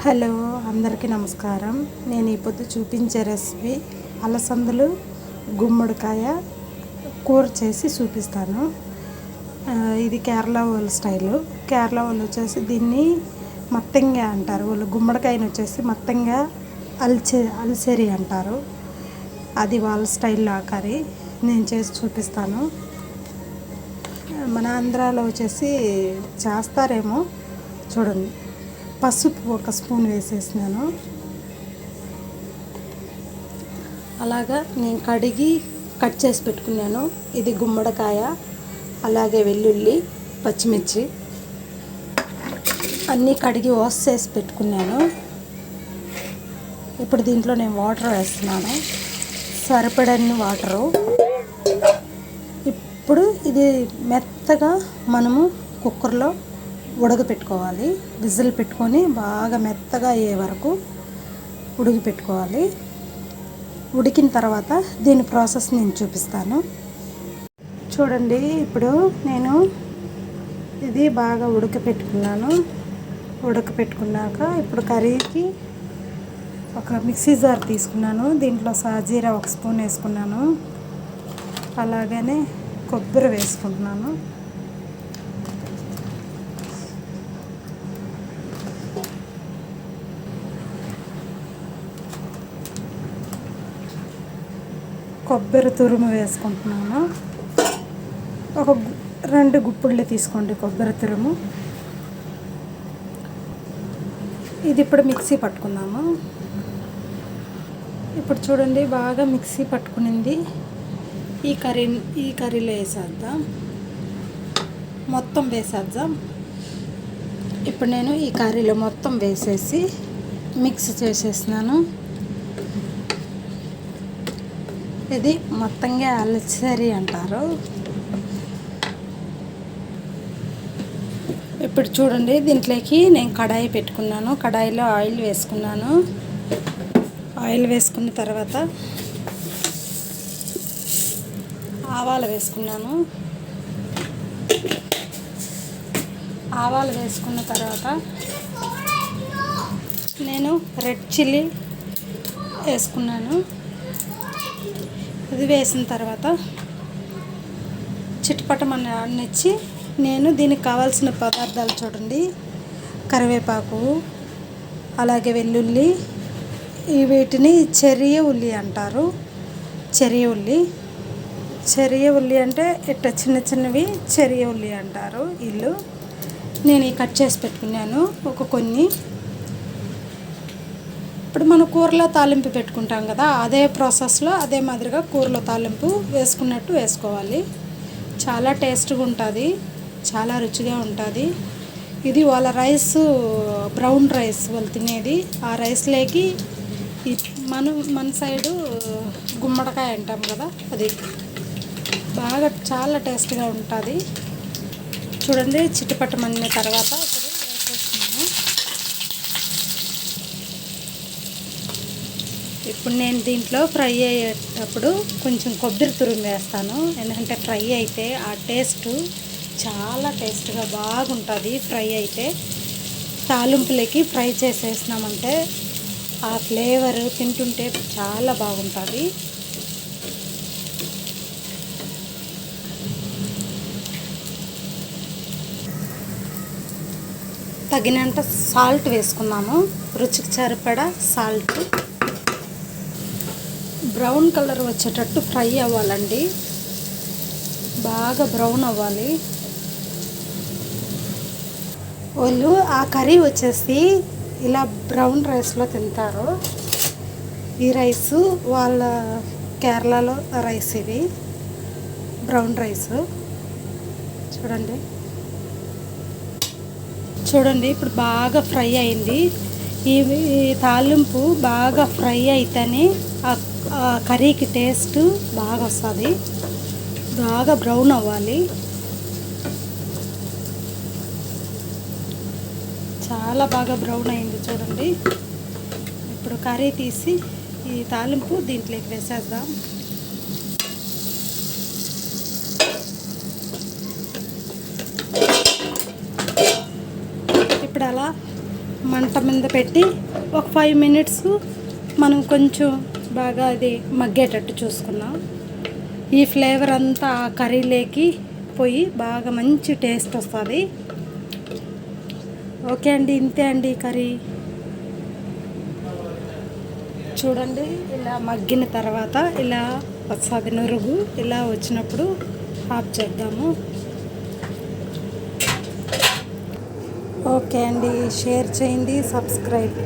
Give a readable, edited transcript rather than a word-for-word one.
Hello, అందరికీ నమస్కారం. నేను ఈ పొద్దు చూపించే రెసిపీ అలసందలు గుమ్మడికాయ కూర చేసి చూపిస్తాను. ఇది కేరళ వాళ్ళ స్టైలు. కేరళ వాళ్ళు వచ్చేసి దీన్ని మత్తంగా అంటారు. వాళ్ళు గుమ్మడికాయని వచ్చేసి మత్తంగా అల్సరి అంటారు. అది వాళ్ళ స్టైల్లో కర్రీ నేను చేసి చూపిస్తాను. మన ఆంధ్రాలో వచ్చేసి చేస్తారేమో చూడండి. పసుపు 1 స్పూన్ వేసేసినాను. అలాగా నేను కడిగి కట్ చేసి పెట్టుకున్నాను. ఇది గుమ్మడికాయ, అలాగే వెల్లుల్లి, పచ్చిమిర్చి అన్నీ కడిగి వాష్ చేసి పెట్టుకున్నాను. ఇప్పుడు దీంట్లో నేను వాటర్ వేస్తున్నాను, సరిపడన్ని వాటరు. ఇప్పుడు ఇది మెత్తగా మనము కుక్కర్లో ఉడకపెట్టుకోవాలి. విజిల్ పెట్టుకొని బాగా మెత్తగా అయ్యే వరకు ఉడికిపెట్టుకోవాలి. ఉడికిన తర్వాత దీని ప్రాసెస్ నేను చూపిస్తాను. చూడండి, ఇప్పుడు నేను ఇది బాగా ఉడకపెట్టుకున్నాను. ఉడకపెట్టుకున్నాక ఇప్పుడు కర్రీకి ఒక మిక్సీ జార్ తీసుకున్నాను. దీంట్లో సాజీరా 1 స్పూన్ వేసుకున్నాను. అలాగనే కొబ్బరి వేసుకుంటున్నాను. కొబ్బరి తురుము వేసుకుంటున్నాను. ఒక 2 గుప్పిళ్ళు తీసుకోండి కొబ్బరి తురుము. ఇది ఇప్పుడు మిక్సీ పట్టుకుందాము. ఇప్పుడు చూడండి, బాగా మిక్సీ పట్టుకునింది. ఈ కర్రీలో వేసేద్దాం, మొత్తం వేసేద్దాం. ఇప్పుడు నేను ఈ కర్రీలో మొత్తం వేసేసి మిక్స్ చేసేసినాను. ఇది మొత్తంగా అల్సరి అంటారు. ఇప్పుడు చూడండి, దీంట్లోకి నేను కడాయి పెట్టుకున్నాను. కడాయిలో ఆయిల్ వేసుకున్నాను. ఆయిల్ వేసుకున్న తర్వాత ఆవాలు వేసుకున్నాను. ఆవాలు వేసుకున్న తర్వాత నేను రెడ్ చిల్లీ వేసుకున్నాను. ఇది వేసిన తర్వాత చిటపటమని అన్నిచ్చి నేను దీనికి కావాల్సిన పదార్థాలు చూడండి. కరివేపాకు, అలాగే వెల్లుల్లి, వీటిని చెరియ ఉల్లి అంటారు. చెరియ ఉల్లి అంటే ఇట్లా చిన్న చిన్నవి చెరియ ఉల్లి అంటారు వీళ్ళు. నేను కట్ చేసి పెట్టుకున్నాను కొన్ని. ఇప్పుడు మనం కూరలో తాలింపు పెట్టుకుంటాం కదా, అదే ప్రాసెస్లో అదే మాదిరిగా కూరలో తాలింపు వేసుకున్నట్టు వేసుకోవాలి. చాలా టేస్ట్గా ఉంటుంది, చాలా రుచిగా ఉంటుంది. ఇది వాళ్ళ రైస్, బ్రౌన్ రైస్ వాళ్ళు తినేది. ఆ రైస్లోకి మన సైడు గుమ్మడికాయ అంటాం కదా, అది బాగా చాలా టేస్ట్గా ఉంటుంది. చూడండి, చిటపటమన్న తర్వాత ఇప్పుడు నేను దీంట్లో ఫ్రై అయ్యేటప్పుడు కొంచెం కొబ్బరి తురుము వేస్తాను. ఎందుకంటే ఫ్రై అయితే ఆ టేస్ట్ చాలా టేస్ట్గా బాగుంటుంది. ఫ్రై అయితే తాలింపులకి ఫ్రై చేసేసినామంటే ఆ ఫ్లేవర్ తింటుంటే చాలా బాగుంటుంది. తగినంత సాల్ట్ వేసుకున్నాము, రుచికి సరిపడా సాల్ట్. బ్రౌన్ కలర్ వచ్చేటట్టు ఫ్రై అవ్వాలండి, బాగా బ్రౌన్ అవ్వాలి. వాళ్ళు ఆ కర్రీ వచ్చేసి ఇలా బ్రౌన్ రైస్లో తింటారు. ఈ రైసు వాళ్ళ కేరళలో రైస్, ఇది బ్రౌన్ రైస్. చూడండి ఇప్పుడు బాగా ఫ్రై అయింది. ఈ తాలింపు బాగా ఫ్రై అయితేనే ఆ కర్రీకి టేస్ట్ బాగా వస్తుంది. బాగా బ్రౌన్ అవ్వాలి, చాలా బాగా బ్రౌన్ అయింది. చూడండి, ఇప్పుడు కర్రీ తీసి ఈ తాలింపు దీంట్లోకి వేసేద్దాం. ఇప్పుడు అలా మంట మీద పెట్టి ఒక 5 మినిట్స్ మనం కొంచెం బాగా అది మగ్గేటట్టు చూసుకున్నాం. ఈ ఫ్లేవర్ అంతా ఆ కర్రీలోకి పోయి బాగా మంచి టేస్ట్ వస్తుంది. ఓకే అండి, ఇంతే అండి కర్రీ. చూడండి ఇలా మగ్గిన తర్వాత ఇలా వస్తుంది నురుగు. ఇలా వచ్చినప్పుడు ఆఫ్ చేద్దాము. ఓకే అండి, షేర్ చేయండి, సబ్స్క్రైబ్.